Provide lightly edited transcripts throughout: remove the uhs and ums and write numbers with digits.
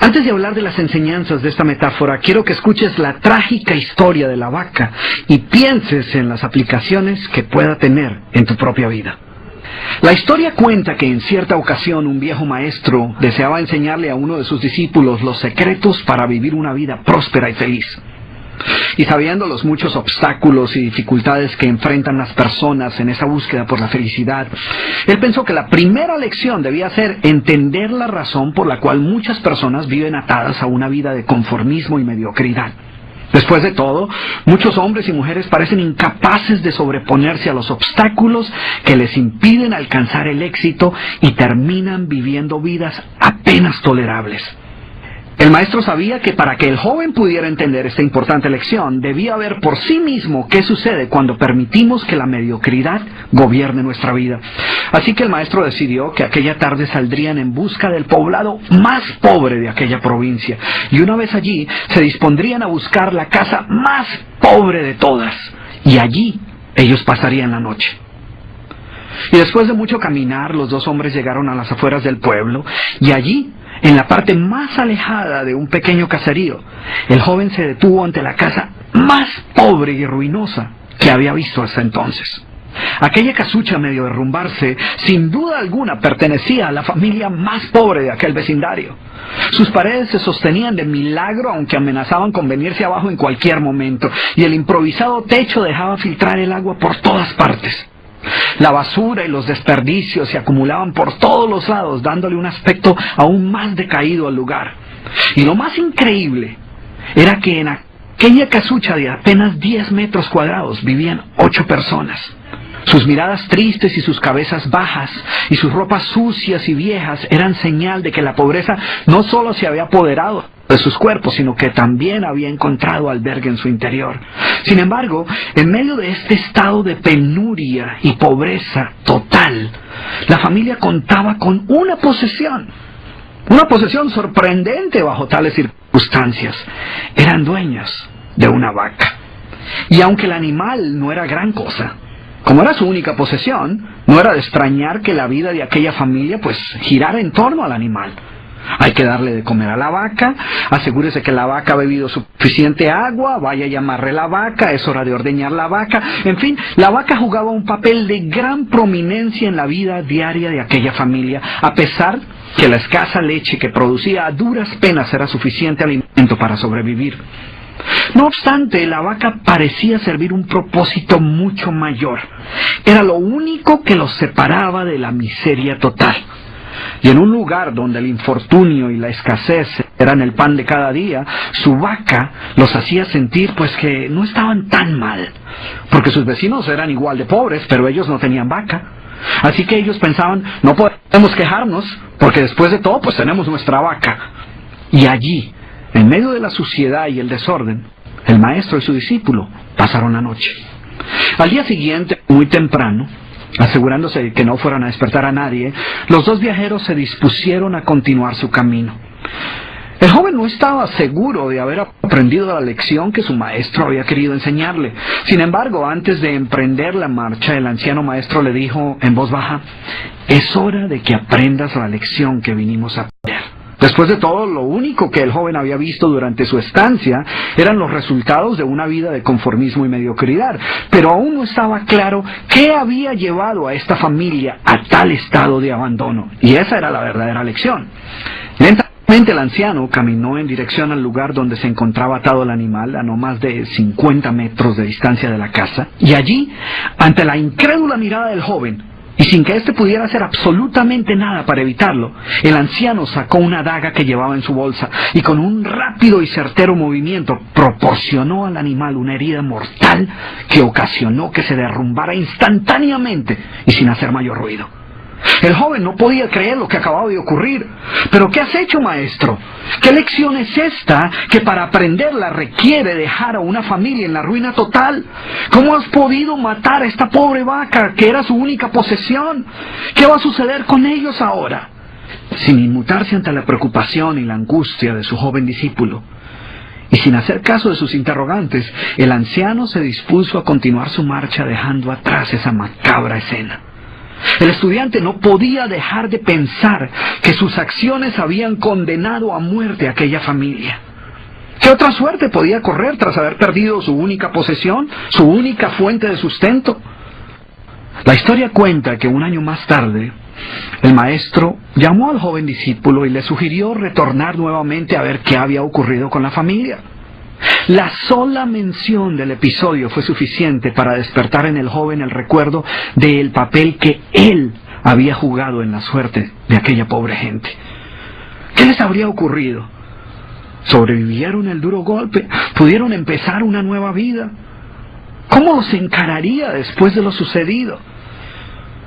Antes de hablar de las enseñanzas de esta metáfora, quiero que escuches la trágica historia de la vaca y pienses en las aplicaciones que pueda tener en tu propia vida. La historia cuenta que en cierta ocasión un viejo maestro deseaba enseñarle a uno de sus discípulos los secretos para vivir una vida próspera y feliz. Y sabiendo los muchos obstáculos y dificultades que enfrentan las personas en esa búsqueda por la felicidad, él pensó que la primera lección debía ser entender la razón por la cual muchas personas viven atadas a una vida de conformismo y mediocridad. Después de todo, muchos hombres y mujeres parecen incapaces de sobreponerse a los obstáculos que les impiden alcanzar el éxito y terminan viviendo vidas apenas tolerables. El maestro sabía que para que el joven pudiera entender esta importante lección, debía ver por sí mismo qué sucede cuando permitimos que la mediocridad gobierne nuestra vida. Así que el maestro decidió que aquella tarde saldrían en busca del poblado más pobre de aquella provincia, y una vez allí se dispondrían a buscar la casa más pobre de todas, y allí ellos pasarían la noche. Y después de mucho caminar, los dos hombres llegaron a las afueras del pueblo, y allí, en la parte más alejada de un pequeño caserío, el joven se detuvo ante la casa más pobre y ruinosa que había visto hasta entonces. Aquella casucha, medio derrumbarse, sin duda alguna pertenecía a la familia más pobre de aquel vecindario. Sus paredes se sostenían de milagro, aunque amenazaban con venirse abajo en cualquier momento, y el improvisado techo dejaba filtrar el agua por todas partes. La basura y los desperdicios se acumulaban por todos los lados, dándole un aspecto aún más decaído al lugar. Y lo más increíble era que en aquella casucha de apenas 10 metros cuadrados vivían 8 personas. Sus miradas tristes y sus cabezas bajas y sus ropas sucias y viejas eran señal de que la pobreza no solo se había apoderado de sus cuerpos, sino que también había encontrado albergue en su interior. Sin embargo, en medio de este estado de penuria y pobreza total, la familia contaba con una posesión sorprendente bajo tales circunstancias. Eran dueños de una vaca. Y aunque el animal no era gran cosa, como era su única posesión, no era de extrañar que la vida de aquella familia girara en torno al animal. Hay que darle de comer a la vaca, asegúrese que la vaca ha bebido suficiente agua, vaya y amarre la vaca, es hora de ordeñar la vaca. En fin, la vaca jugaba un papel de gran prominencia en la vida diaria de aquella familia, a pesar que la escasa leche que producía a duras penas era suficiente alimento para sobrevivir. No obstante, la vaca parecía servir un propósito mucho mayor. Era lo único que los separaba de la miseria total. Y en un lugar donde el infortunio y la escasez eran el pan de cada día, su vaca los hacía sentir que no estaban tan mal, porque sus vecinos eran igual de pobres, pero ellos no tenían vaca. Así que ellos pensaban, no podemos quejarnos, porque después de todo tenemos nuestra vaca. Y allí, en medio de la suciedad y el desorden, el maestro y su discípulo pasaron la noche. Al día siguiente, muy temprano, asegurándose de que no fueran a despertar a nadie, los dos viajeros se dispusieron a continuar su camino. El joven no estaba seguro de haber aprendido la lección que su maestro había querido enseñarle. Sin embargo, antes de emprender la marcha, el anciano maestro le dijo en voz baja: «Es hora de que aprendas la lección que vinimos a aprender». Después de todo, lo único que el joven había visto durante su estancia eran los resultados de una vida de conformismo y mediocridad, pero aún no estaba claro qué había llevado a esta familia a tal estado de abandono, y esa era la verdadera lección. Lentamente el anciano caminó en dirección al lugar donde se encontraba atado el animal, a no más de 50 metros de distancia de la casa, y allí, ante la incrédula mirada del joven, y sin que éste pudiera hacer absolutamente nada para evitarlo, el anciano sacó una daga que llevaba en su bolsa y con un rápido y certero movimiento proporcionó al animal una herida mortal que ocasionó que se derrumbara instantáneamente y sin hacer mayor ruido. El joven no podía creer lo que acababa de ocurrir. «¿Pero qué has hecho, maestro? ¿Qué lección es esta que para aprenderla requiere dejar a una familia en la ruina total? ¿Cómo has podido matar a esta pobre vaca que era su única posesión? ¿Qué va a suceder con ellos ahora?» Sin inmutarse ante la preocupación y la angustia de su joven discípulo, y sin hacer caso de sus interrogantes, el anciano se dispuso a continuar su marcha dejando atrás esa macabra escena. El estudiante no podía dejar de pensar que sus acciones habían condenado a muerte a aquella familia. ¿Qué otra suerte podía correr tras haber perdido su única posesión, su única fuente de sustento? La historia cuenta que un año más tarde, el maestro llamó al joven discípulo y le sugirió retornar nuevamente a ver qué había ocurrido con la familia. La sola mención del episodio fue suficiente para despertar en el joven el recuerdo del papel que él había jugado en la suerte de aquella pobre gente. ¿Qué les habría ocurrido? ¿Sobrevivieron el duro golpe? ¿Pudieron empezar una nueva vida? ¿Cómo los encararía después de lo sucedido?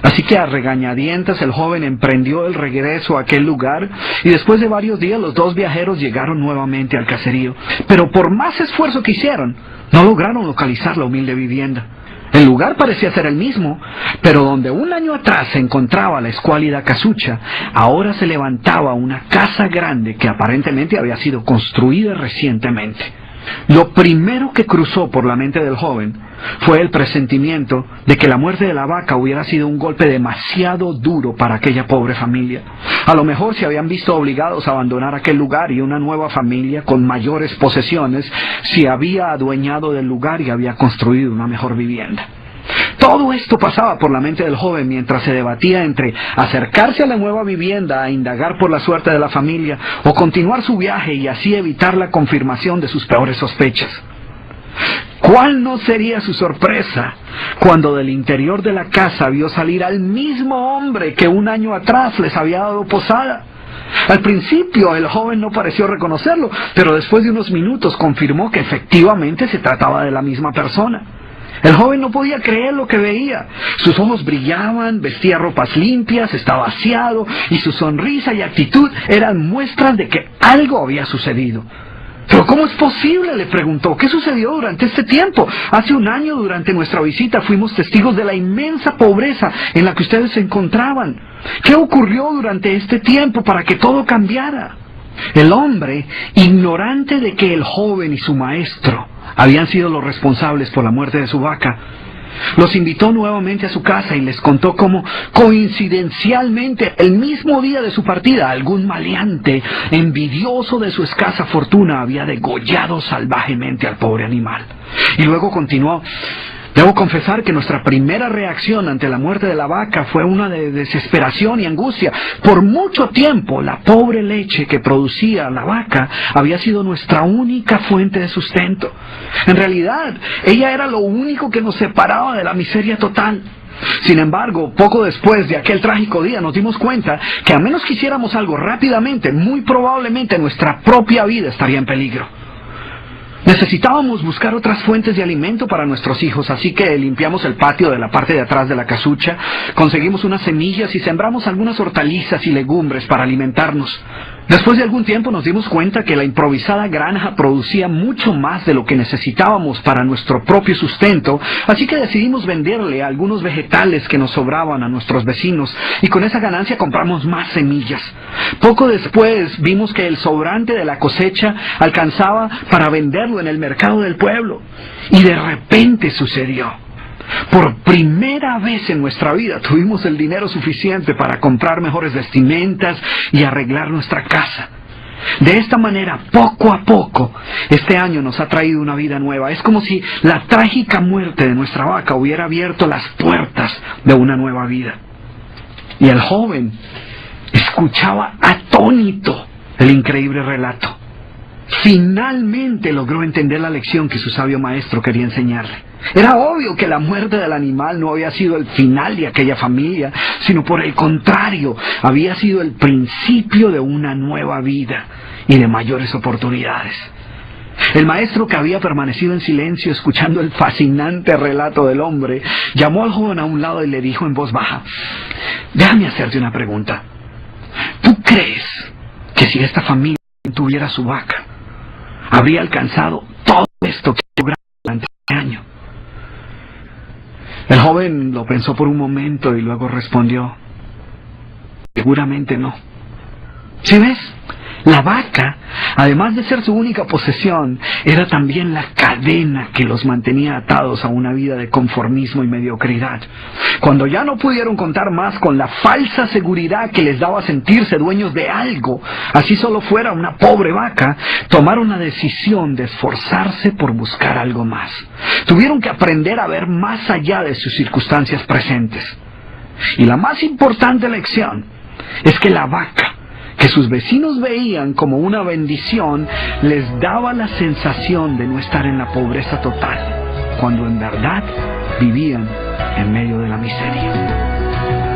Así que a regañadientes el joven emprendió el regreso a aquel lugar y después de varios días los dos viajeros llegaron nuevamente al caserío. Pero por más esfuerzo que hicieron, no lograron localizar la humilde vivienda. El lugar parecía ser el mismo, pero donde un año atrás se encontraba la escuálida casucha, ahora se levantaba una casa grande que aparentemente había sido construida recientemente. Lo primero que cruzó por la mente del joven fue el presentimiento de que la muerte de la vaca hubiera sido un golpe demasiado duro para aquella pobre familia. A lo mejor se habían visto obligados a abandonar aquel lugar y una nueva familia con mayores posesiones se había adueñado del lugar y había construido una mejor vivienda. Todo esto pasaba por la mente del joven mientras se debatía entre acercarse a la nueva vivienda a indagar por la suerte de la familia o continuar su viaje y así evitar la confirmación de sus peores sospechas. ¿Cuál no sería su sorpresa cuando del interior de la casa vio salir al mismo hombre que un año atrás les había dado posada? Al principio el joven no pareció reconocerlo, pero después de unos minutos confirmó que efectivamente se trataba de la misma persona. El joven no podía creer lo que veía. Sus ojos brillaban, vestía ropas limpias, estaba aseado y su sonrisa y actitud eran muestras de que algo había sucedido. ¿Pero cómo es posible?, le preguntó. ¿Qué sucedió durante este tiempo? Hace un año, durante nuestra visita, fuimos testigos de la inmensa pobreza en la que ustedes se encontraban. ¿Qué ocurrió durante este tiempo para que todo cambiara? El hombre, ignorante de que el joven y su maestro habían sido los responsables por la muerte de su vaca, los invitó nuevamente a su casa y les contó cómo, coincidencialmente, el mismo día de su partida, algún maleante, envidioso de su escasa fortuna, había degollado salvajemente al pobre animal. Y luego continuó: debo confesar que nuestra primera reacción ante la muerte de la vaca fue una de desesperación y angustia. Por mucho tiempo, la pobre leche que producía la vaca había sido nuestra única fuente de sustento. En realidad, ella era lo único que nos separaba de la miseria total. Sin embargo, poco después de aquel trágico día nos dimos cuenta que a menos que hiciéramos algo rápidamente, muy probablemente nuestra propia vida estaría en peligro. Necesitábamos buscar otras fuentes de alimento para nuestros hijos, así que limpiamos el patio de la parte de atrás de la casucha, conseguimos unas semillas y sembramos algunas hortalizas y legumbres para alimentarnos. Después de algún tiempo nos dimos cuenta que la improvisada granja producía mucho más de lo que necesitábamos para nuestro propio sustento, así que decidimos venderle algunos vegetales que nos sobraban a nuestros vecinos y con esa ganancia compramos más semillas. Poco después vimos que el sobrante de la cosecha alcanzaba para venderlo en el mercado del pueblo y de repente sucedió. Por primera vez en nuestra vida tuvimos el dinero suficiente para comprar mejores vestimentas y arreglar nuestra casa. De esta manera, poco a poco, este año nos ha traído una vida nueva. Es como si la trágica muerte de nuestra vaca hubiera abierto las puertas de una nueva vida. Y el joven escuchaba atónito el increíble relato. Finalmente logró entender la lección que su sabio maestro quería enseñarle. Era obvio que la muerte del animal no había sido el final de aquella familia, sino por el contrario, había sido el principio de una nueva vida y de mayores oportunidades. El maestro, que había permanecido en silencio escuchando el fascinante relato del hombre, llamó al joven a un lado y le dijo en voz baja: déjame hacerte una pregunta. ¿Tú crees que si esta familia tuviera su vaca, habría alcanzado todo esto que lograron durante este año? El joven lo pensó por un momento y luego respondió: seguramente no. ¿Sí ves? La vaca, además de ser su única posesión, era también la cadena que los mantenía atados a una vida de conformismo y mediocridad. Cuando ya no pudieron contar más con la falsa seguridad que les daba sentirse dueños de algo, así solo fuera una pobre vaca, tomaron la decisión de esforzarse por buscar algo más. Tuvieron que aprender a ver más allá de sus circunstancias presentes. Y la más importante lección es que la vaca, que sus vecinos veían como una bendición, les daba la sensación de no estar en la pobreza total, cuando en verdad vivían en medio de la miseria.